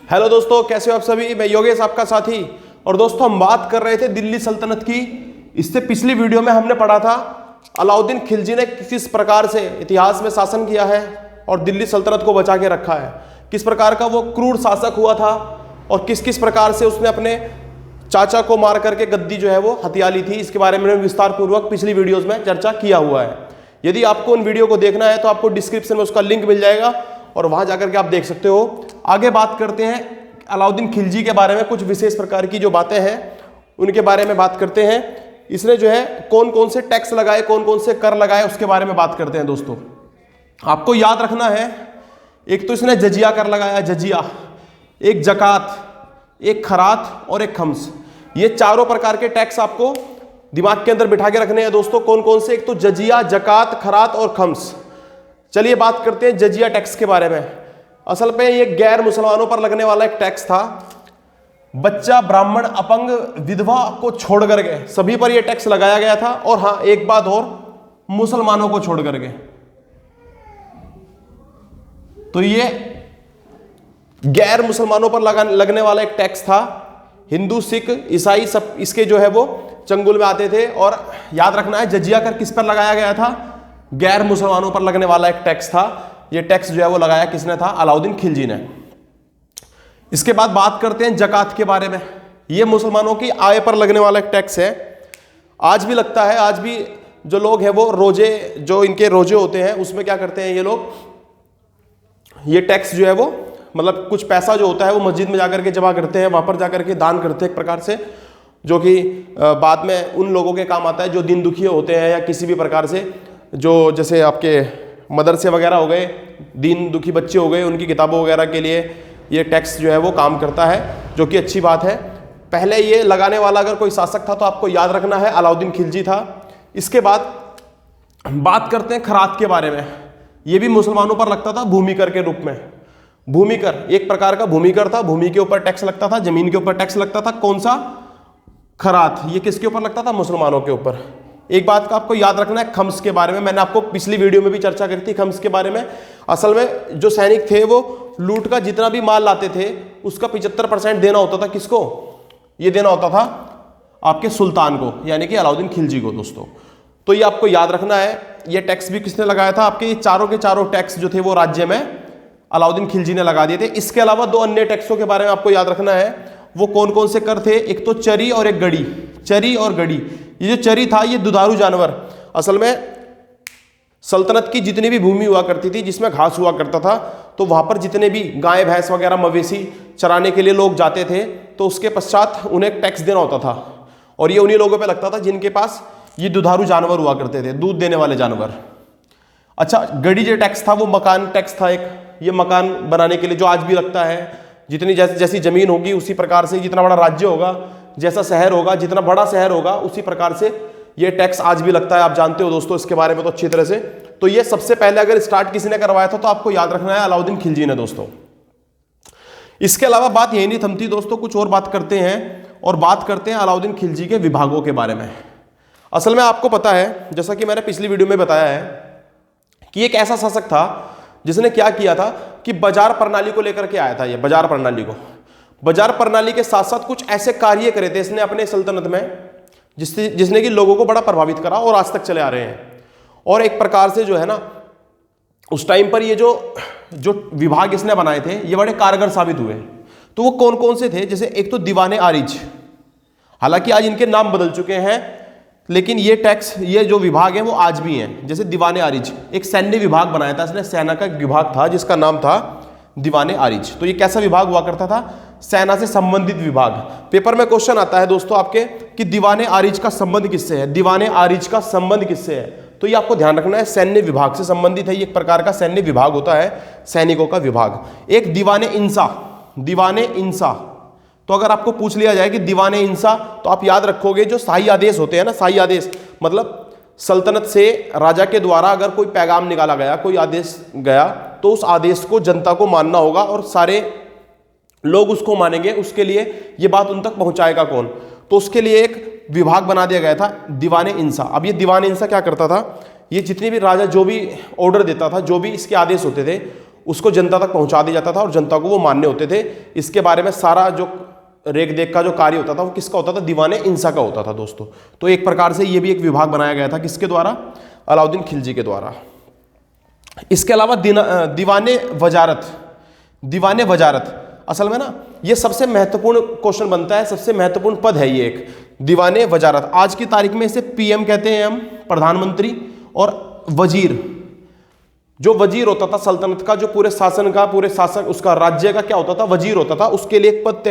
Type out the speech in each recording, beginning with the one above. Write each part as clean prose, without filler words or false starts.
Hello दोस्तों, कैसे हो आप सभी। मैं योगेश आपका साथी। और दोस्तों, हम बात कर रहे थे दिल्ली सल्तनत की। इससे पिछली वीडियो में हमने पढ़ा था अलाउद्दीन खिलजी ने किस प्रकार से इतिहास में शासन किया है और दिल्ली सल्तनत को बचा के रखा है, किस प्रकार का वो क्रूर शासक हुआ था और किस किस प्रकार से उसने अपने चाचा को मार करके गद्दी जो है वो हथिया ली थी। इसके बारे में विस्तार पूर्वक पिछली वीडियोज में चर्चा किया हुआ है। यदि आपको उन वीडियो को देखना है तो आपको डिस्क्रिप्शन में उसका लिंक मिल जाएगा और वहां जाकर के आप देख सकते हो। आगे बात करते हैं अलाउद्दीन खिलजी के बारे में, कुछ विशेष प्रकार की जो बातें हैं उनके बारे में बात करते हैं। इसने जो है कौन कौन से टैक्स लगाए, कौन कौन से कर लगाए, उसके बारे में बात करते हैं। दोस्तों, आपको याद रखना है, एक तो इसने जजिया कर लगाया, जजिया, एक जकात, एक खरात और एक खम्स। ये चारों प्रकार के टैक्स आपको दिमाग के अंदर बिठा के रखने हैं दोस्तों। कौन कौन से, एक तो जजिया, जकात, खरात और खम्स। चलिए बात करते हैं जजिया टैक्स के बारे में। असल में ये गैर मुसलमानों पर लगने वाला एक टैक्स था। बच्चा, ब्राह्मण, अपंग, विधवा को छोड़ करके सभी पर यह टैक्स लगाया गया था। और हाँ, एक बात और, मुसलमानों को छोड़ करके। तो ये गैर मुसलमानों पर लगने वाला एक टैक्स था। हिंदू, सिख, ईसाई सब इसके जो है वो चंगुल में आते थे। और याद रखना है, जजिया कर किस पर लगाया गया था? गैर मुसलमानों पर लगने वाला एक टैक्स था। ये टैक्स जो है वो लगाया किसने था? अलाउद्दीन खिलजी ने। इसके बाद बात करते हैं जकात के बारे में। ये मुसलमानों की आय पर लगने वाला एक टैक्स है। आज भी लगता है, आज भी जो लोग हैं वो रोजे, जो इनके रोजे होते हैं उसमें क्या करते हैं ये लोग, ये टैक्स जो है वो मतलब कुछ पैसा जो होता है वो मस्जिद में जाकर के जमा करते हैं, वहां पर जाकर के दान करते हैं एक प्रकार से, जो कि बाद में उन लोगों के काम आता है जो दिन दुखिए होते हैं या किसी भी प्रकार से, जो जैसे आपके मदरसे वगैरह हो गए, दीन दुखी बच्चे हो गए, उनकी किताबों वगैरह के लिए ये टैक्स जो है वो काम करता है, जो कि अच्छी बात है। पहले ये लगाने वाला अगर कोई शासक था तो आपको याद रखना है अलाउद्दीन खिलजी था। इसके बाद बात करते हैं खरात के बारे में। ये भी मुसलमानों पर लगता था भूमिकर के रूप में। भूमिकर एक प्रकार का भूमिकर था, भूमि के ऊपर टैक्स लगता था, जमीन के ऊपर टैक्स लगता था। कौन सा? खरात। ये किसके ऊपर लगता था? मुसलमानों के ऊपर। एक बात का आपको याद रखना है खम्स के बारे में। मैंने आपको पिछली वीडियो में भी चर्चा करी थी खम्स के बारे में। असल में जो सैनिक थे वो लूट का जितना भी माल लाते थे उसका 75% देना होता था। किसको? ये देना होता था आपके सुल्तान को, यानी कि अलाउद्दीन खिलजी को। दोस्तों, तो ये आपको याद रखना है। ये टैक्स भी किसने लगाया था? आपके ये चारों के चारों टैक्स जो थे वो राज्य में अलाउद्दीन खिलजी ने लगा दिए थे। इसके अलावा दो अन्य टैक्सों के बारे में आपको याद रखना है। वो कौन कौन से कर थे? एक तो चरी और एक गड़ी। चरी और गड़ी। ये जो चरी था ये दुधारू जानवर। असल में सल्तनत की जितनी भी भूमि हुआ करती थी जिसमें घास हुआ करता था, तो वहां पर जितने भी गाय भैंस वगैरह मवेशी चराने के लिए लोग जाते थे तो उसके पश्चात उन्हें टैक्स देना होता था। और ये उन्हीं लोगों पे लगता था जिनके पास ये दुधारू जानवर हुआ करते थे, दूध देने वाले जानवर। अच्छा, गड़ी जो टैक्स था वो मकान टैक्स था एक। ये मकान बनाने के लिए जो आज भी लगता है। जितनी जैसी जमीन होगी उसी प्रकार से, जितना बड़ा राज्य होगा, जैसा शहर होगा, जितना बड़ा शहर होगा उसी प्रकार से ये टैक्स आज भी लगता है। आप जानते हो दोस्तों इसके बारे में तो अच्छी तरह से। तो ये सबसे पहले अगर स्टार्ट किसी ने करवाया था तो आपको याद रखना है अलाउद्दीन खिलजी ने। दोस्तों, इसके अलावा बात यही नहीं थमती दोस्तों, कुछ और बात करते हैं। और बात करते हैं अलाउद्दीन खिलजी के विभागों के बारे में। असल में आपको पता है, जैसा कि मैंने पिछली वीडियो में बताया है, कि एक ऐसा शासक था जिसने क्या किया था कि बाजार प्रणाली को लेकर के आया था। ये बाजार प्रणाली के साथ साथ कुछ ऐसे कार्य करे थे इसने अपने सल्तनत में जिसने कि लोगों को बड़ा प्रभावित करा और आज तक चले आ रहे हैं। और एक प्रकार से जो है ना, उस टाइम पर ये जो विभाग इसने बनाए थे ये बड़े कारगर साबित हुए। तो वो कौन कौन से थे? जैसे एक तो दीवाने आरिज। हालांकि आज इनके नाम बदल चुके हैं, लेकिन ये टैक्स, ये जो विभाग है वो आज भी हैं। जैसे दीवाने आरिज, एक सैन्य विभाग बनाया था इसने, सेना का एक विभाग था जिसका नाम था दीवाने आरिज। तो ये कैसा विभाग हुआ करता था? सेना से संबंधित विभाग। पेपर में क्वेश्चन आता है दोस्तों आपके कि दीवाने आरिज का संबंध किससे है? दीवाने आरिज का संबंध किससे है? तो ये आपको ध्यान रखना है, सैन्य विभाग से संबंधित है। ये एक प्रकार का सैन्य विभाग होता है, सैनिकों का विभाग। एक दीवाने इंसा। दीवाने इंसा, तो अगर आपको पूछ लिया जाए कि दीवाने इंसा, तो आप याद रखोगे जो शाही आदेश होते हैं ना, शाही आदेश मतलब सल्तनत से राजा के द्वारा अगर कोई पैगाम निकाला गया, कोई आदेश गया, तो उस आदेश को जनता को मानना होगा और सारे लोग उसको मानेंगे। उसके लिए ये बात उन तक पहुंचाएगा कौन? तो उसके लिए एक विभाग बना दिया गया था, दीवाने इंसा। अब ये दीवाने इंसा क्या करता था? ये जितने भी राजा जो भी ऑर्डर देता था, जो भी इसके आदेश होते थे, उसको जनता तक पहुंचा दिया जाता था और जनता को वो मान्य होते थे। इसके बारे में सारा जो रेख देख का जो कार्य होता था वो किसका होता था? दीवाने इंसा का होता था दोस्तों। तो एक प्रकार से ये भी एक विभाग बनाया गया था, किसके द्वारा? अलाउद्दीन खिलजी के द्वारा। इसके अलावा दीवाने वजारत, दीवाने वजारत असल में ना ये सबसे महत्वपूर्ण क्वेश्चन बनता है, सबसे महत्वपूर्ण पद है ये एक, दीवाने वजारत। आज की तारीख में इसे पीएम कहते हैं हम, प्रधानमंत्री, और वजीर, जो वजीर होता था सल्तनत का, जो पूरे शासन का, पूरे शासक उसका राज्य का क्या होता था? वजीर होता था। उसके लिए एक पद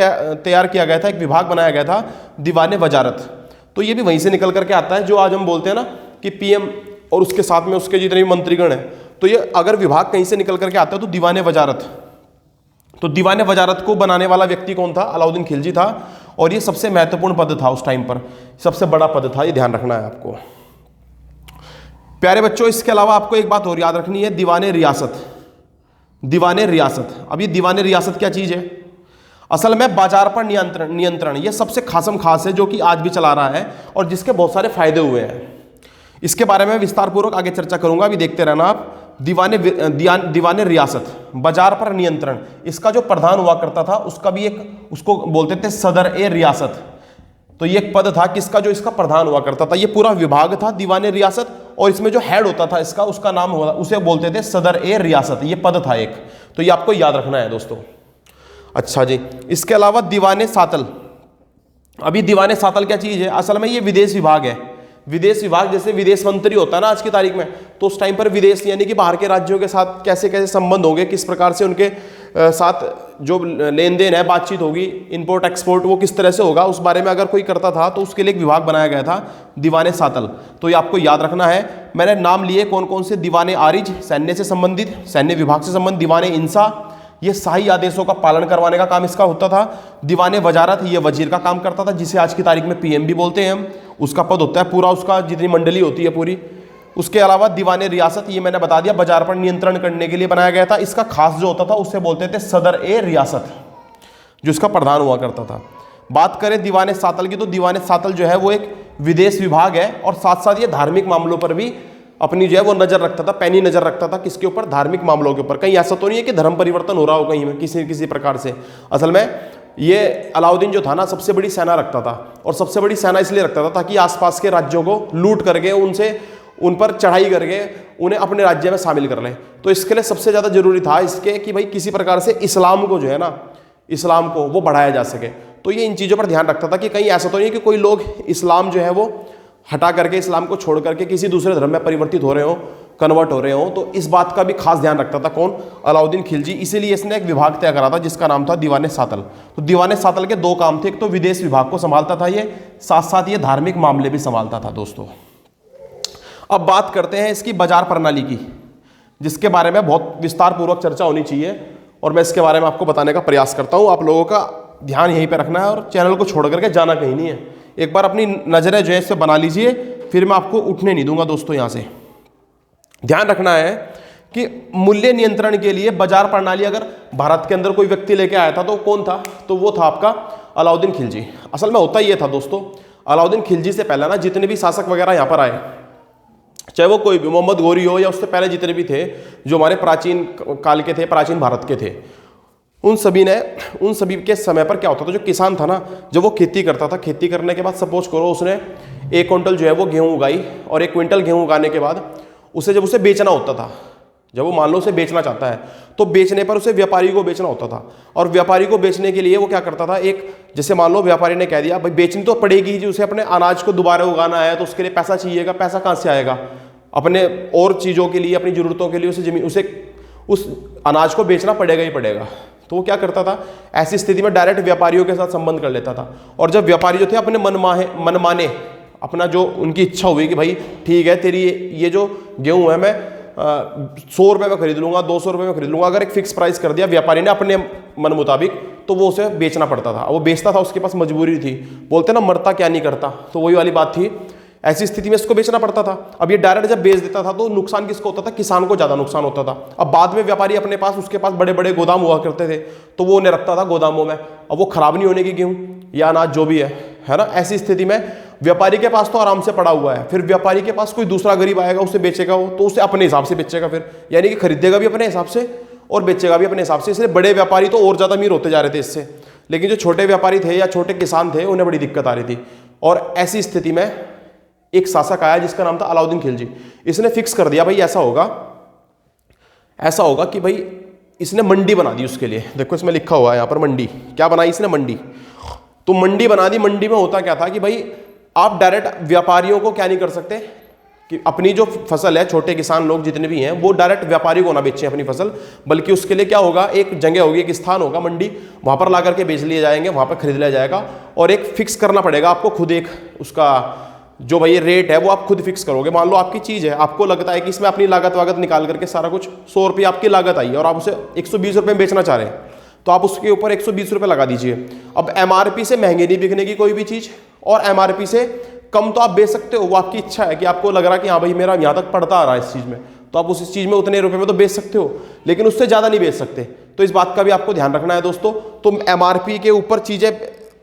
तैयार किया गया था, एक विभाग बनाया गया था, दीवाने वजारत। तो ये भी वहीं से निकल करके आता है, जो आज हम बोलते हैं ना कि पीएम और उसके साथ में उसके जितने भी मंत्रीगण हैं, तो ये अगर विभाग कहीं से निकल करके आता है तो दीवाने वजारत। तो दीवाने वजारत को बनाने वाला व्यक्ति कौन था? अलाउद्दीन खिलजी था। और ये सबसे महत्वपूर्ण पद था उस टाइम पर, सबसे बड़ा पद था, ये ध्यान रखना है आपको प्यारे बच्चों। इसके अलावा आपको एक बात और याद रखनी है, दीवाने रियासत। दीवाने रियासत, अब ये दीवाने रियासत क्या चीज है? असल में बाजार पर नियंत्रण, ये सबसे खासम खास है, जो कि आज भी चला रहा है और जिसके बहुत सारे फायदे हुए हैं। इसके बारे में विस्तार पूर्वक आगे चर्चा करूंगा, अभी देखते रहना आप। दीवाने रियासत, बाजार पर नियंत्रण, इसका जो प्रधान हुआ करता था उसका भी एक, उसको बोलते थे सदर ए रियासत। तो ये एक पद था किसका? जो इसका प्रधान हुआ करता था। ये पूरा विभाग था दीवाने रियासत, और इसमें जो हेड होता था इसका, उसका नाम हुआ, उसे बोलते थे सदर ए रियासत। ये पद था एक, तो ये आपको याद रखना है दोस्तों। अच्छा जी, इसके अलावा दीवाने सातल। अभी दीवाने सातल क्या चीज है? असल में ये विदेश विभाग है। विदेश विभाग, जैसे विदेश मंत्री होता है ना आज की तारीख में, तो उस टाइम पर विदेश यानी कि बाहर के राज्यों के साथ कैसे कैसे संबंध होंगे, किस प्रकार से उनके साथ जो लेन देन है, बातचीत होगी, इंपोर्ट एक्सपोर्ट वो किस तरह से होगा, उस बारे में अगर कोई करता था तो उसके लिए एक विभाग बनाया गया था, दीवाने सातल। तो ये आपको याद रखना है। मैंने नाम लिए कौन कौन से, दीवाने आरिज सैन्य से संबंधित, सैन्य विभाग से संबंधित, दीवाने इंसा ये शाही आदेशों का पालन करवाने का काम इसका होता था, दीवाने वजारत ये वजीर का काम करता था, जिसे आज की तारीख में पीएम भी बोलते हैं हम, उसका पद होता है पूरा, उसका जितनी मंडली होती है पूरी। उसके अलावा दीवाने रियासत, ये मैंने बता दिया, बाजार पर नियंत्रण करने के लिए बनाया गया था। इसका खास जो होता था उसे बोलते थे सदर ए रियासत, जो इसका प्रधान हुआ करता था। बात करें दीवाने सातल की, तो दीवाने सातल जो है वो एक विदेश विभाग है, और साथ साथ ये धार्मिक मामलों पर भी अपनी जो है वो नजर रखता था, पैनी नजर रखता था। किसके ऊपर? धार्मिक मामलों के ऊपर। कहीं ऐसा तो नहीं है कि धर्म परिवर्तन हो रहा हो कहीं में किसी प्रकार से। असल में ये अलाउद्दीन जो था ना, सबसे बड़ी सेना रखता था, और सबसे बड़ी सेना इसलिए रखता था ताकि आसपास के राज्यों को लूट करके उन पर चढ़ाई करके उन्हें अपने राज्य में शामिल कर ले। तो इसके लिए सबसे ज्यादा जरूरी था इसके कि भाई किसी प्रकार से इस्लाम को जो है ना, इस्लाम को वो बढ़ाया जा सके। तो ये इन चीजों पर ध्यान रखता था कि कहीं ऐसा तो नहीं कि कोई लोग इस्लाम जो है वो हटा करके, इस्लाम को छोड़ करके किसी दूसरे धर्म में परिवर्तित हो रहे हो, कन्वर्ट हो रहे हो। तो इस बात का भी खास ध्यान रखता था कौन? अलाउद्दीन खिलजी। इसीलिए इसने एक विभाग तय करा था जिसका नाम था दीवाने सातल। तो दीवाने सातल के दो काम थे, एक तो विदेश विभाग को संभालता था ये, साथ साथ ये धार्मिक मामले भी संभालता था दोस्तों। अब बात करते हैं इसकी बाजार प्रणाली की, जिसके बारे में बहुत विस्तार पूर्वक चर्चा होनी चाहिए, और मैं इसके बारे में आपको बताने का प्रयास करता हूं। आप लोगों का ध्यान यहीं पे रखना है और चैनल को छोड़ करके जाना कहीं नहीं है। एक बार अपनी नजरें जो है इससे बना लीजिए, फिर मैं आपको उठने नहीं दूंगा दोस्तों। यहां से ध्यान रखना है कि मूल्य नियंत्रण के लिए बाजार प्रणाली अगर भारत के अंदर कोई व्यक्ति लेके आया था तो कौन था? तो वो था आपका अलाउद्दीन खिलजी। असल में होता ये था दोस्तों, अलाउद्दीन खिलजी से पहले ना जितने भी शासक वगैरह यहां पर आए, चाहे वो कोई भी मोहम्मद गोरी हो या उससे पहले जितने भी थे जो हमारे प्राचीन काल के थे, प्राचीन भारत के थे, उन सभी के समय पर क्या होता था, जो किसान था ना, जब वो खेती करता था, खेती करने के बाद सपोज करो उसने 1 क्विंटल जो है वो गेहूं उगाई, और 1 क्विंटल गेहूं उगाने के बाद जब उसे बेचना होता था, जब वो मान लो उसे बेचना चाहता है, तो बेचने पर उसे व्यापारी को बेचना होता था। और व्यापारी को बेचने के लिए वो क्या करता था, एक जैसे मान लो व्यापारी ने कह दिया भाई बेचनी तो पड़ेगी जी, उसे अपने अनाज को दोबारा उगाना है तो उसके लिए पैसा चाहिएगा। पैसा कहाँ से आएगा? अपने और चीज़ों के लिए, अपनी ज़रूरतों के लिए उसे उस अनाज को बेचना पड़ेगा ही पड़ेगा। तो वो क्या करता था, ऐसी स्थिति में डायरेक्ट व्यापारियों के साथ संबंध कर लेता था। और जब व्यापारी जो थे अपने मनमाने अपना जो उनकी इच्छा हुई कि भाई ठीक है तेरी ये जो गेहूं है मैं 100 रुपये में खरीद लूंगा, 200 रुपये में खरीद लूंगा, अगर एक फिक्स प्राइस कर दिया व्यापारी ने अपने मन मुताबिक, तो वो उसे बेचना पड़ता था। वो बेचता था, उसके पास मजबूरी थी, बोलते ना मरता क्या नहीं करता, तो वही वाली बात थी। ऐसी स्थिति में इसको बेचना पड़ता था। अब ये डायरेक्ट जब बेच देता था तो नुकसान किसको होता था? किसान को ज्यादा नुकसान होता था। अब बाद में व्यापारी अपने पास, उसके पास बड़े बड़े गोदाम हुआ करते थे, तो वो उन्हें रखता था गोदामों में। अब वो खराब नहीं होने की गेहूं या अनाज जो भी है ना, ऐसी स्थिति में व्यापारी के पास तो आराम से पड़ा हुआ है, फिर व्यापारी के पास कोई दूसरा गरीब आएगा उसे बेचेगा, वो तो उसे अपने हिसाब से बेचेगा फिर, यानी कि खरीदेगा भी अपने हिसाब से और बेचेगा भी अपने हिसाब से। इसलिए बड़े व्यापारी तो और ज़्यादा अमीर होते जा रहे थे इससे, लेकिन जो छोटे व्यापारी थे या छोटे किसान थे उन्हें बड़ी दिक्कत आ रही थी। और ऐसी स्थिति में एक शासक आया जिसका नाम था अलाउद्दीन खिलजी। इसने फिक्स कर दिया भाई ऐसा होगा कि भाई इसने मंडी बना दी उसके लिए। देखो इसमें लिखा हुआ है यहाँ पर मंडी, क्या बनाई इसने? मंडी। तो मंडी बना दी। मंडी में होता क्या था कि भाई आप डायरेक्ट व्यापारियों को क्या नहीं कर सकते कि अपनी जो फसल है, छोटे किसान लोग जितने भी हैं वो डायरेक्ट व्यापारी को ना बेचें अपनी फसल, बल्कि उसके लिए क्या होगा, एक जगह होगी, एक स्थान होगा मंडी, वहां पर ला करके बेच लिए जाएंगे, वहां पर खरीद लिया जाएगा। और एक फिक्स करना पड़ेगा आपको खुद, एक उसका जो भाई रेट है वो आप खुद फिक्स करोगे। मान लो आपकी चीज़ है, आपको लगता है कि इसमें अपनी लागत वागत निकाल करके सारा कुछ 100 रुपये आपकी लागत आई है और आप उसे 120 रुपये में बेचना चाह रहे हैं, तो आप उसके ऊपर 120 रुपये लगा दीजिए। अब एमआरपी से महंगी नहीं बिकने की कोई भी चीज़, और एमआरपी से कम तो आप बेच सकते हो, वो आपकी इच्छा है कि आपको लग रहा है कि हाँ भाई मेरा यहाँ तक पड़ता आ रहा है इस चीज़ में, तो आप उस चीज़ में उतने रुपए में तो बेच सकते हो, लेकिन उससे ज़्यादा नहीं बेच सकते। तो इस बात का भी आपको ध्यान रखना है दोस्तों। तो एमआरपी के ऊपर चीज़ें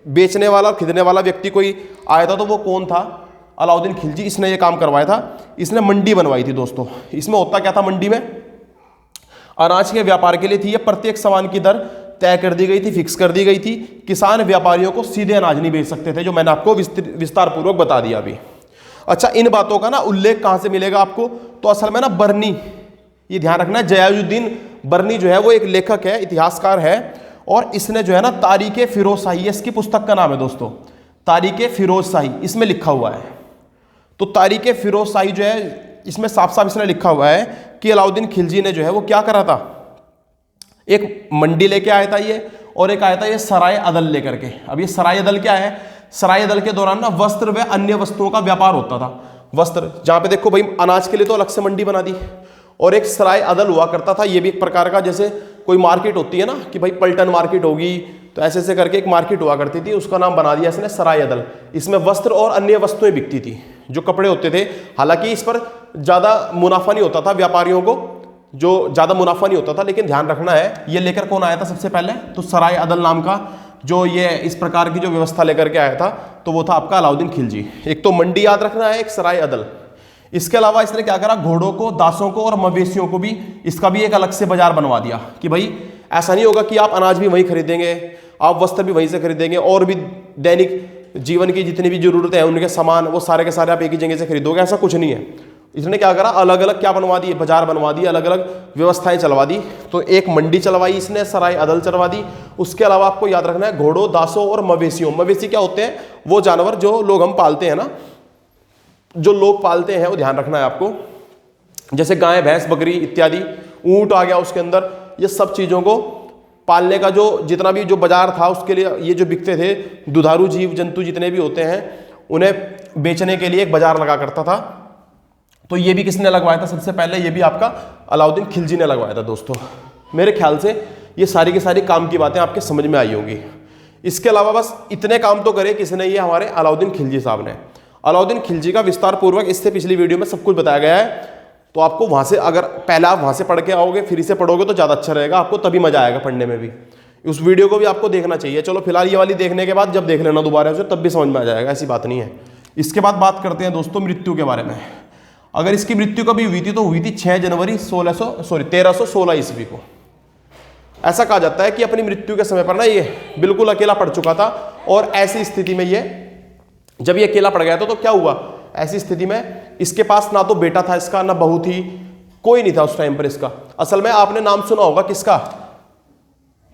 बेचने वाला, खरीदने वाला व्यक्ति कोई आया था, तो वो कौन था? अलाउद्दीन खिलजी। इसने ये काम करवाया था, इसने मंडी बनवाई थी दोस्तों। इसमें होता क्या था? मंडी में अनाज के व्यापार के लिए थी ये प्रत्येक सामान की दर तय कर दी गई थी, फिक्स कर दी गई थी। किसान व्यापारियों को सीधे अनाज नहीं बेच सकते थे, जो मैंने आपको विस्तार पूर्वक बता दिया अभी। अच्छा, इन बातों का ना उल्लेख कहां से मिलेगा आपको? तो असल में ना बर्नी, ये ध्यान रखना है, जयालुद्दीन बर्नी जो है वो एक लेखक है, इतिहासकार है, और इसने जो है ना तारीखे फिरोजशाही, इसकी पुस्तक का नाम है दोस्तों, तारीखे फिरोजशाही, इसमें लिखा हुआ है। तो तारीखे फिरोजशाही जो है इसमें साफ साफ इसने लिखा हुआ है कि अलाउद्दीन खिलजी ने जो है वो क्या करा था, एक मंडी लेके आया था ये, और एक आया था ये सराय अदल लेकर के। अब ये सराय अदल क्या है? सराय अदल के दौरान ना वस्त्र व अन्य वस्तुओं का व्यापार होता था। वस्त्र, जहां पे देखो भाई अनाज के लिए तो अलग से मंडी बना दी, और एक सराय अदल हुआ करता था, ये भी एक प्रकार का, जैसे कोई मार्केट होती है ना कि भाई पलटन मार्केट होगी, तो ऐसे ऐसे करके एक मार्केट हुआ करती थी, उसका नाम बना दिया इसने सराय अदल। इसमें वस्त्र और अन्य वस्तुएं बिकती थी, जो कपड़े होते थे। हालांकि इस पर ज्यादा मुनाफा नहीं होता था व्यापारियों को, जो ज्यादा मुनाफा नहीं होता था, लेकिन ध्यान रखना है ये लेकर कौन आया था सबसे पहले? तो सराय अदल नाम का जो ये इस प्रकार की जो व्यवस्था लेकर के आया था, तो वो था आपका अलाउद्दीन खिलजी। एक तो मंडी याद रखना है, एक सराय अदल। इसके अलावा इसने क्या करा, घोड़ों को, दासों को और मवेशियों को भी, इसका भी एक अलग से बाजार बनवा दिया कि भाई ऐसा नहीं होगा कि आप अनाज भी वहीं खरीदेंगे, आप वस्त्र भी वहीं से खरीदेंगे, और भी दैनिक जीवन की जितनी भी जरूरतें हैं उनके सामान, वो सारे के सारे आप एक ही जगह से खरीदोगे, ऐसा कुछ नहीं है। इसने क्या करा, अलग अलग क्या बनवा दिए, बाजार बनवा दिए, अलग अलग व्यवस्थाएं चलवा दी। तो एक मंडी चलवाई इसने, सराय अदल चलवा दी। उसके अलावा आपको याद रखना है घोड़ों, दासों और मवेशियों। मवेशी क्या होते हैं? वो जानवर जो लोग हम पालते हैं ना, जो लोग पालते हैं, वो ध्यान रखना है आपको, जैसे गाय, भैंस, बकरी इत्यादि, ऊंट आ गया उसके अंदर। ये सब चीजों को पालने का जो जितना भी जो बाजार था, उसके लिए ये जो बिकते थे, दुधारू जीव जंतु जितने भी होते हैं, उन्हें बेचने के लिए एक बाजार लगा करता था। तो ये भी किसने लगवाया था सबसे पहले? ये भी आपका अलाउद्दीन खिलजी ने लगवाया था दोस्तों। मेरे ख्याल से ये सारी की सारी काम की बातें आपके समझ में आई होंगी। इसके अलावा बस इतने काम तो करे किसने? ये हमारे अलाउद्दीन खिलजी साहब ने। अलाउद्दीन खिलजी का विस्तार पूर्वक इससे पिछली वीडियो में सब कुछ बताया गया है, तो आपको वहां से, अगर पहले आप वहां से पढ़ के आओगे फिर इसे पढ़ोगे तो ज्यादा अच्छा रहेगा, आपको तभी मजा आएगा पढ़ने में भी। उस वीडियो को भी आपको देखना चाहिए। चलो फिलहाल ये वाली देखने के बाद जब देख लेना दोबारा उसे, तब भी समझ में आ जाएगा, ऐसी बात नहीं है। इसके बाद बात करते हैं दोस्तों मृत्यु के बारे में। अगर इसकी मृत्यु कभी हुई थी तो हुई थी 6 जनवरी 1316 ईस्वी को। ऐसा कहा जाता है कि अपनी मृत्यु के समय पर ना ये बिल्कुल अकेला पड़ चुका था, और ऐसी स्थिति में ये, जब ये अकेला पड़ गया था तो क्या हुआ, ऐसी स्थिति में इसके पास ना तो बेटा था इसका, ना बहू थी, कोई नहीं था उस टाइम पर इसका। असल में आपने नाम सुना होगा किसका?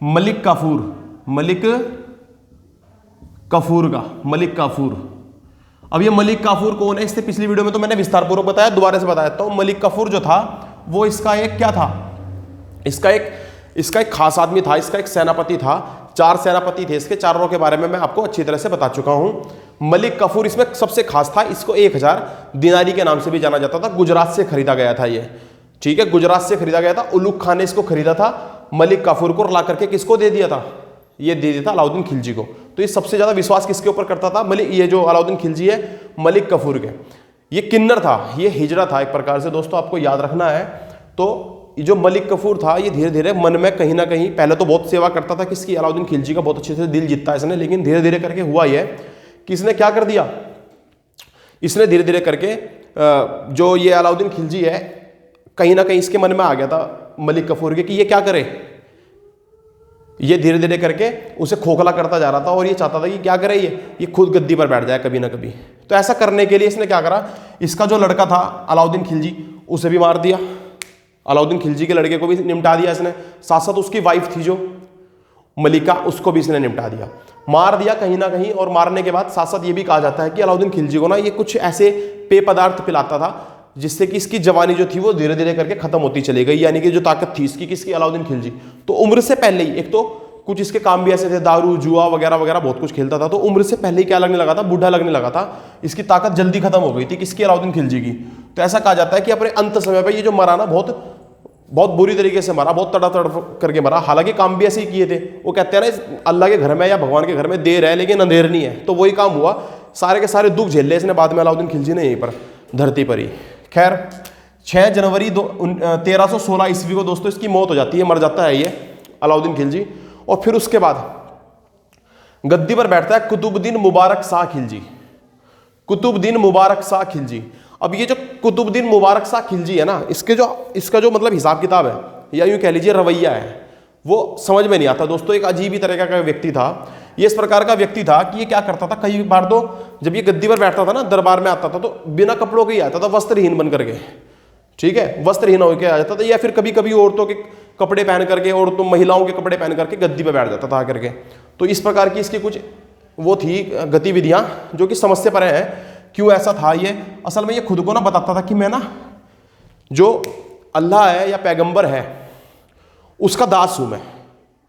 मलिक काफूर, मलिक काफूर का, मलिक काफूर। अब ये मलिक काफूर कौन है? इससे पिछली वीडियो में तो मैंने विस्तार पूर्वक बताया, दोबारा से बताया तो मलिक काफूर जो था वो इसका एक क्या था, इसका एक खास आदमी था, इसका एक सेनापति था। 4 सेनापति थे इसके, चारों के बारे में मैं आपको अच्छी तरह से बता चुका हूं। मलिक काफूर इसमें सबसे खास था, इसको 1000 दिनारी के नाम से भी जाना जाता था। गुजरात से खरीदा गया था ये, ठीक है, गुजरात से खरीदा गया था। उलुग खान ने इसको खरीदा था, मलिक काफूर को ला करके किसको दे दिया था? ये दे दिया था अलाउद्दीन खिलजी को। तो ये सबसे ज्यादा विश्वास किसके ऊपर करता था? ये जो अलाउद्दीन खिलजी है, मलिक काफूर के। ये किन्नर था, ये हिजड़ा था एक प्रकार से दोस्तों, आपको याद रखना है। तो जो मलिक काफूर था ये धीरे धीरे मन में कहीं ना कहीं, पहले तो बहुत सेवा करता था किसकी? अलाउद्दीन खिलजी का, बहुत अच्छे से दिल जीतता है इसने, लेकिन धीरे धीरे करके हुआ ये कि इसने क्या कर दिया, इसने धीरे धीरे करके जो ये अलाउद्दीन खिलजी है, कहीं ना कहीं इसके मन में आ गया था मलिक कफूर के कि ये क्या करे। ये धीरे धीरे करके उसे खोखला करता जा रहा था और ये चाहता था कि क्या करे, ये खुद गद्दी पर बैठ जाए कभी ना कभी। तो ऐसा करने के लिए इसने क्या करा, इसका जो लड़का था अलाउद्दीन खिलजी उसे भी मार दिया, अलाउद्दीन खिलजी के लड़के को भी निपटा दिया इसने, साथ साथ उसकी वाइफ थी जो मलिका, उसको भी इसने निपटा दिया, मार दिया कहीं ना कहीं। और मारने के बाद साथ साथ ये भी कहा जाता है कि अलाउद्दीन खिलजी को ना ये कुछ ऐसे पेय पदार्थ पिलाता था जिससे कि इसकी जवानी जो थी वो धीरे धीरे करके खत्म होती चली गई, यानी कि जो ताकत थी इसकी, किसकी, अलाउद्दीन खिलजी। तो उम्र से पहले ही, एक तो कुछ इसके काम भी ऐसे थे, दारू जुआ वगैरह वगैरह बहुत कुछ खेलता था, तो उम्र से पहले ही क्या लगने लगा था, बूढ़ा लगने लगा था, इसकी ताकत जल्दी खत्म हो गई थी, किसकी, अलाउद्दीन खिलजी की। तो ऐसा कहा जाता है कि अपने अंत समय पर ये जो मरा ना, बहुत बहुत बुरी तरीके से मरा, बहुत तड़ातड़ करके मरा। हालांकि काम भी ऐसे ही किए थे, वो कहते हैं ना अल्लाह के घर में या भगवान के घर में देर है लेकिन अंधेर नहीं है, तो वही काम हुआ, सारे के सारे दुख झेले इसने बाद में अलाउद्दीन खिलजी ने यहीं पर धरती पर ही। खैर 6 जनवरी 1316 ईस्वी को दोस्तों इसकी मौत हो जाती है, मर जाता है ये अलाउद्दीन खिलजी। और फिर उसके बाद गद्दी पर बैठता है कुतुबुद्दीन मुबारक शाह खिलजी, कुतुबुद्दीन मुबारक शाह खिलजी। अब ये जो कुतुबुद्दीन मुबारक शाह खिलजी है ना, इसका जो मतलब हिसाब किताब है या यूं कह लीजिए रवैया है, वो समझ में नहीं आता दोस्तों। एक अजीब ही तरह का व्यक्ति था ये, इस प्रकार का व्यक्ति था कि ये क्या करता था, कई बार तो जब ये गद्दी पर बैठता था ना, दरबार में आता था तो बिना कपड़ों के ही आता था, वस्त्रहीन बन करके, ठीक है, वस्त्रहीन होकर आ जाता था, या फिर कभी कभी औरतों के कपड़े पहन करके, औरतों महिलाओं के कपड़े पहन करके गद्दी पर बैठ जाता था आकर के। तो इस प्रकार की इसकी कुछ वो थी गतिविधियां जो कि समझ से परे हैं। क्यों ऐसा था ये, असल में ये खुद को ना बताता था कि मैं ना जो अल्लाह है या पैगंबर है उसका दास हूं, मैं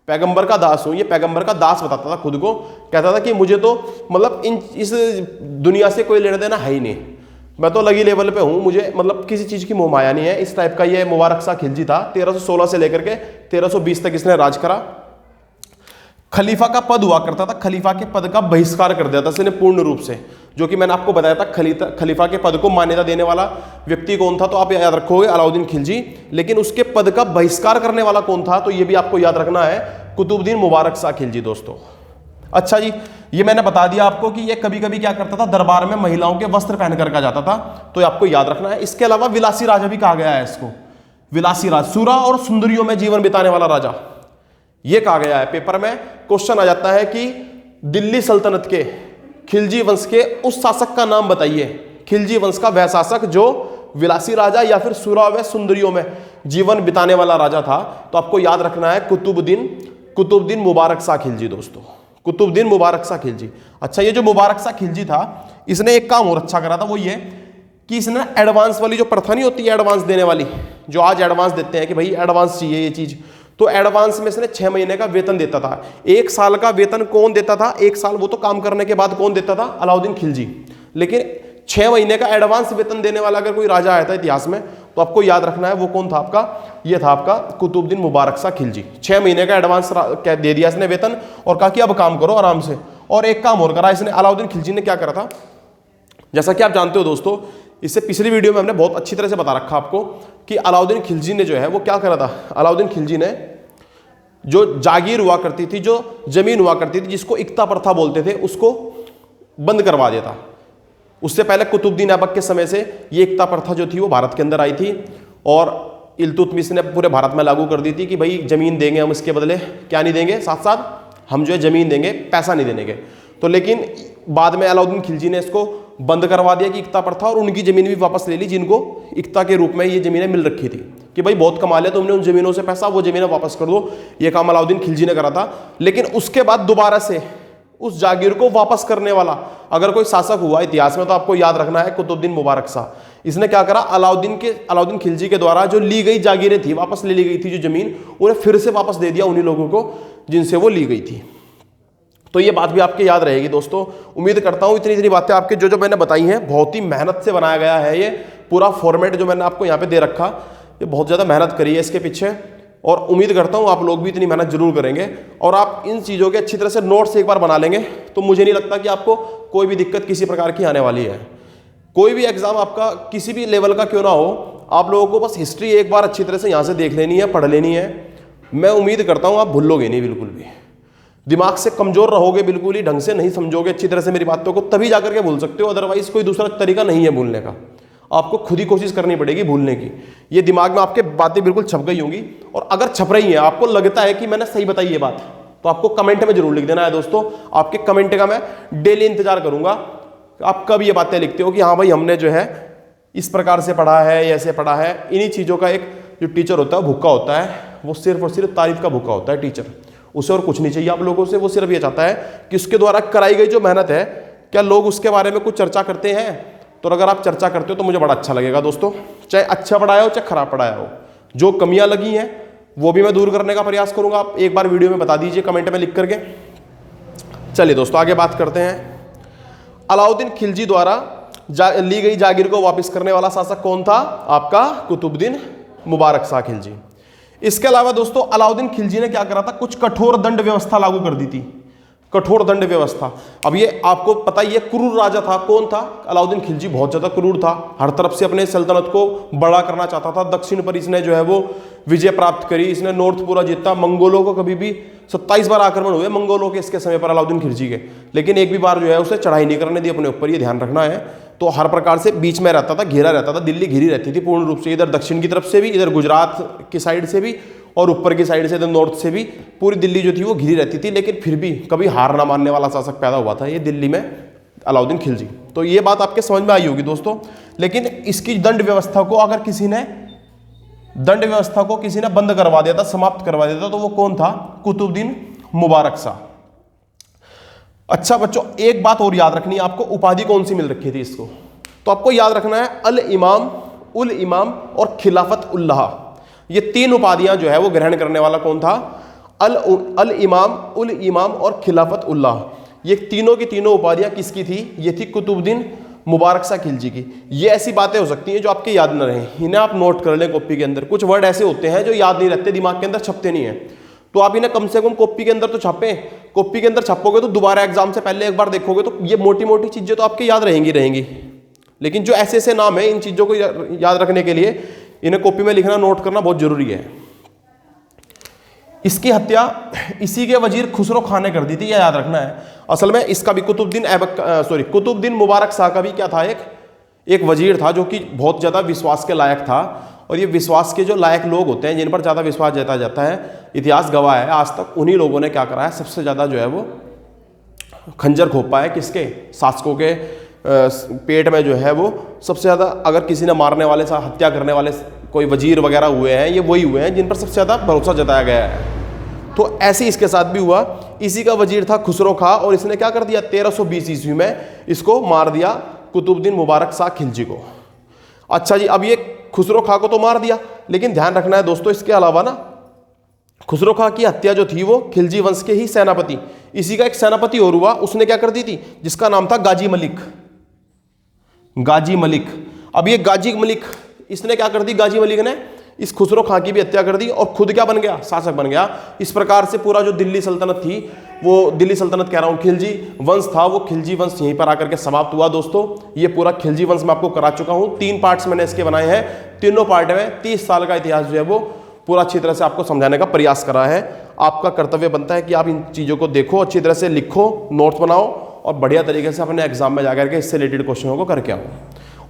पैगंबर का दास हूं, ये पैगंबर का दास बताता था खुद को। कहता था कि मुझे तो मतलब इस दुनिया से कोई लेना देना है ही नहीं, मैं तो लगी लेवल पे हूं, मुझे मतलब किसी चीज की मोह माया नहीं है। इस टाइप का ये मुबारक शाह खिलजी था। 1316 से लेकर के 1320 तक इसने राज करा। खलीफा का पद हुआ करता था, खलीफा के पद का बहिष्कार कर दिया था इसने पूर्ण रूप से, जो कि मैंने आपको बताया था खलीफा के पद को मान्यता देने वाला व्यक्ति कौन था, तो आप याद रखोगे अलाउद्दीन खिलजी। लेकिन उसके पद का बहिष्कार करने वाला कौन था, तो ये भी आपको याद रखना है, कुतुबुद्दीन मुबारक शाह खिलजी दोस्तों। अच्छा जी, ये मैंने बता दिया आपको कि ये कभी कभी क्या करता था, दरबार में महिलाओं के वस्त्र पहन कर आ जाता था, तो आपको याद रखना है। इसके अलावा विलासी राजा भी कहा गया है इसको, विलासी राजा, सुरा और सुंदरियों में जीवन बिताने वाला राजा, ये कहा गया है। पेपर में क्वेश्चन आ जाता है कि दिल्ली सल्तनत के खिलजी वंश के उस शासक का नाम बताइए, खिलजी वंश का वह शासक जो विलासी राजा या फिर सुरा व सुंदरियों में जीवन बिताने वाला राजा था। तो आपको याद रखना है कुतुबुद्दीन मुबारक शाह खिलजी दोस्तों, कुतुबुद्दीन मुबारक शाह खिलजी। अच्छा, ये जो मुबारक शाह खिलजी था, इसने एक काम और अच्छा करा था, वो ये कि इसने एडवांस वाली जो प्रथा नहीं होती है, एडवांस देने वाली, जो आज एडवांस देते हैं कि भाई एडवांस चाहिए ये चीज, तो एडवांस में इसने 6 महीने का वेतन देता था। 1 साल का वेतन कौन देता था, 1 साल वो तो काम करने के बाद कौन देता था, अलाउद्दीन खिलजी। लेकिन 6 महीने का एडवांस वेतन देने वाला अगर कोई राजा आया था इतिहास में, तो आपको याद रखना है वो कौन था आपका, ये था आपका कुतुबुद्दीन मुबारक शाह खिलजी। 6 महीने का एडवांस दे दिया इसने वेतन और कहा कि अब काम करो आराम से। और एक काम और करा इसने, अलाउद्दीन खिलजी ने क्या करा था, जैसा कि आप जानते हो दोस्तों, इससे पिछली वीडियो में हमने बहुत अच्छी तरह से बता रखा आपको कि अलाउद्दीन खिलजी ने जो है वो क्या करा था। अलाउद्दीन खिलजी ने जो जागीर हुआ करती थी, जो जमीन हुआ करती थी, जिसको इक्ता प्रथा बोलते थे, उसको बंद करवा दिया था। उससे पहले कुतुबुद्दीन ऐबक के समय से ये इक्ता प्रथा जो थी वो भारत के अंदर आई थी और इल्तुतमिश ने पूरे भारत में लागू कर दी थी कि भाई जमीन देंगे हम, इसके बदले क्या नहीं देंगे, साथ साथ हम जो है जमीन देंगे, पैसा नहीं देने के। तो लेकिन बाद में अलाउद्दीन खिलजी ने इसको बंद करवा दिया कि इक्ता प्रथा, और उनकी जमीन भी वापस ले ली जिनको इक्ता के रूप में ये जमीनें मिल रखी थी कि भाई बहुत कमा लिया तुमने उन जमीनों से पैसा, वो जमीनें वापस कर दो। ये काम अलाउद्दीन खिलजी ने करा था। लेकिन उसके बाद दोबारा से उस जागीर को वापस करने वाला अगर कोई शासक हुआ इतिहास में, तो आपको याद रखना है कुतुबुद्दीन मुबारक शाह। इसने क्या करा, अलाउद्दीन खिलजी के द्वारा जो ली गई जागीरें थी, वापस ले ली गई थी जो जमीन, उन्हें फिर से वापस दे दिया उन्हीं लोगों को जिनसे वो ली गई थी। तो ये बात भी आपके याद रहेगी दोस्तों। उम्मीद करता हूँ इतनी बातें आपके जो मैंने बताई हैं, बहुत ही मेहनत से बनाया गया है ये पूरा फॉर्मेट जो मैंने आपको यहाँ पे दे रखा, ये बहुत ज़्यादा मेहनत करी है इसके पीछे, और उम्मीद करता हूँ आप लोग भी इतनी मेहनत जरूर करेंगे और आप इन चीज़ों के अच्छी तरह से नोट्स एक बार बना लेंगे, तो मुझे नहीं लगता कि आपको कोई भी दिक्कत किसी प्रकार की आने वाली है। कोई भी एग्जाम आपका किसी भी लेवल का क्यों ना हो, आप लोगों को बस हिस्ट्री एक बार अच्छी तरह से यहाँ से देख लेनी है, पढ़ लेनी है। मैं उम्मीद करता हूँ आप भूलोगे नहीं, बिल्कुल भी दिमाग से कमजोर रहोगे, बिल्कुल ही ढंग से नहीं समझोगे अच्छी तरह से मेरी बातों को, तभी जाकर के भूल सकते हो, अदरवाइज कोई दूसरा तरीका नहीं है भूलने का। आपको खुद ही कोशिश करनी पड़ेगी भूलने की। ये दिमाग में आपके बातें बिल्कुल छप गई होंगी, और अगर छप रही है, आपको लगता है कि मैंने सही बताई ये बात, तो आपको कमेंट में जरूर लिख देना है दोस्तों। आपके कमेंट का मैं डेली इंतजार करूंगा। आप कब ये बातें लिखते हो कि हाँ भाई हमने जो है इस प्रकार से पढ़ा है, ऐसे पढ़ा है। इन्हीं चीज़ों का एक जो टीचर होता है भूखा होता है, वो सिर्फ और सिर्फ तारीफ का भूखा होता है टीचर। उसे और कुछ नहीं चाहिए आप लोगों से। वो सिर्फ ये चाहता है कि उसके द्वारा कराई गई जो मेहनत है, क्या लोग उसके बारे में कुछ चर्चा करते हैं। तो अगर आप चर्चा करते हो तो मुझे बड़ा अच्छा लगेगा दोस्तों। चाहे अच्छा पढ़ाया हो चाहे खराब पढ़ाया हो, जो कमियां लगी हैं वो भी मैं दूर करने का प्रयास करूंगा। आप एक बार वीडियो में बता दीजिए कमेंट में लिख करके। चलिए दोस्तों आगे बात करते हैं। अलाउद्दीन खिलजी द्वारा ली गई जागीर को वापस करने वाला शासक कौन था? आपका कुतुबुद्दीन मुबारक शाह खिलजी। इसके अलावा दोस्तों अलाउद्दीन खिलजी ने क्या करा था? कुछ कठोर दंड व्यवस्था लागू कर दी थी। कठोर दंड व्यवस्था। अब ये आपको पता ही है, क्रूर राजा था। कौन था? अलाउद्दीन खिलजी बहुत ज्यादा क्रूर था। हर तरफ से अपने सल्तनत को बड़ा करना चाहता था। दक्षिण पर इसने जो है वो विजय प्राप्त करी। इसने नॉर्थ पूरा जीता। मंगोलों को कभी भी 27 बार आक्रमण हुए मंगोलों के इसके समय पर अलाउद्दीन खिलजी के, लेकिन एक भी बार जो है उसे चढ़ाई नहीं करने दी अपने ऊपर। ये ध्यान रखना है। तो हर प्रकार से बीच में रहता था, घेरा रहता था। दिल्ली घिरी रहती थी पूर्ण रूप से, इधर दक्षिण की तरफ से भी, इधर गुजरात की साइड से भी, और ऊपर की साइड से इधर नॉर्थ से भी। पूरी दिल्ली जो थी वो घिरी रहती थी, लेकिन फिर भी कभी हार ना मानने वाला शासक पैदा हुआ था ये दिल्ली में, अलाउद्दीन खिलजी। तो ये बात आपके समझ में आई होगी दोस्तों। लेकिन इसकी दंड व्यवस्था को अगर किसी ने बंद करवा दिया था, समाप्त करवा दिया था, तो वो कौन था? कुतुबुद्दीन मुबारक शाह। अच्छा बच्चों, एक बात और याद रखनी है आपको। उपाधि कौन सी मिल रखी थी इसको? तो आपको याद रखना है अल इमाम, उल इमाम और खिलाफत उल्लाह। ये तीन उपाधियां जो है वो ग्रहण करने वाला कौन था? अल इमाम, उल इमाम और खिलाफत उल्लाह। ये तीनों की तीनों उपाधियां किसकी थी? ये थी कुतुबुद्दीन मुबारक शाह खिलजी की। ये ऐसी बातें हो सकती हैं जो आपके याद न रहें, इन्हें आप नोट कर लें कॉपी के अंदर। कुछ वर्ड ऐसे होते हैं जो याद नहीं रहते, दिमाग के अंदर छपते नहीं है, तो आप इन्हें कम से कम कॉपी के अंदर तो छापें। कॉपी के अंदर छापोगे तो दोबारा एग्जाम से पहले एक बार देखोगे तो ये मोटी मोटी चीजें तो आपके याद रहेंगी। लेकिन जो ऐसे ऐसे नाम है, इन चीजों को याद रखने के लिए इन्हें कॉपी में लिखना, नोट करना बहुत जरूरी है। इसकी हत्या इसी के वजीर खुसरो खान ने कर दी थी, यह याद रखना है। असल में इसका भी कुतुबुद्दीन मुबारक शाह का भी क्या था? एक वजीर था जो कि बहुत ज्यादा विश्वास के लायक था। और ये विश्वास के जो लायक लोग होते हैं, जिन पर ज्यादा विश्वास जताया जाता है, इतिहास गवाह है आज तक उन्हीं लोगों ने क्या करा है, सबसे ज्यादा जो है वो खंजर घोंपा है। किसके? शासकों के पेट में जो है वो सबसे ज्यादा। अगर किसी ने मारने वाले, हत्या करने वाले कोई वजीर वगैरह हुए हैं, ये वही हुए हैं जिन पर सबसे ज्यादा भरोसा जताया गया है। तो ऐसे इसके साथ भी हुआ। इसी का वजीर था खुसरो खां, और इसने क्या कर दिया? 1320 ईस्वी में इसको मार दिया, कुतुबुद्दीन मुबारक शाह खिलजी को। अच्छा जी, अब ये खुसरो खां को तो मार दिया, लेकिन ध्यान रखना है दोस्तों, इसके अलावा ना खुसरो खां की हत्या जो थी वो खिलजी वंश के ही सेनापति, इसी का एक सेनापति और हुआ, उसने क्या कर दी थी, जिसका नाम था गाजी मलिक। गाजी मलिक। अब ये गाजी मलिक, इसने क्या कर दी? गाजी मलिक ने इस खुसरो खां की भी हत्या कर दी और खुद क्या बन गया? शासक बन गया। इस प्रकार से पूरा जो दिल्ली सल्तनत थी, वो दिल्ली सल्तनत कह रहा हूं, खिलजी वंश था, वो खिलजी वंश यहीं पर आकर के समाप्त हुआ दोस्तों। ये पूरा खिलजी वंश मैं आपको करा चुका हूं, 3 पार्ट्स मैंने इसके बनाए हैं। तीनों पार्ट में 30 साल का इतिहास जो है वो पूरा अच्छी तरह से आपको समझाने का प्रयास करा है। आपका कर्तव्य बनता है कि आप इन चीज़ों को देखो, अच्छी तरह से लिखो, नोट्स बनाओ और बढ़िया तरीके से अपने एग्जाम में जाकर के इससे रिलेटेड क्वेश्चनों को करके आओ।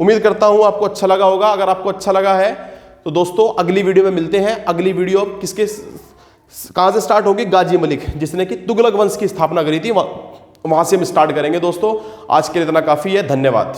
उम्मीद करता हूं आपको अच्छा लगा होगा। अगर आपको अच्छा लगा है तो दोस्तों अगली वीडियो में मिलते हैं। अगली वीडियो कहां से स्टार्ट होगी? गाजी मलिक, जिसने कि तुगलक वंश की स्थापना करी थी, वहां से हम स्टार्ट करेंगे दोस्तों। आज के लिए इतना काफी है। धन्यवाद।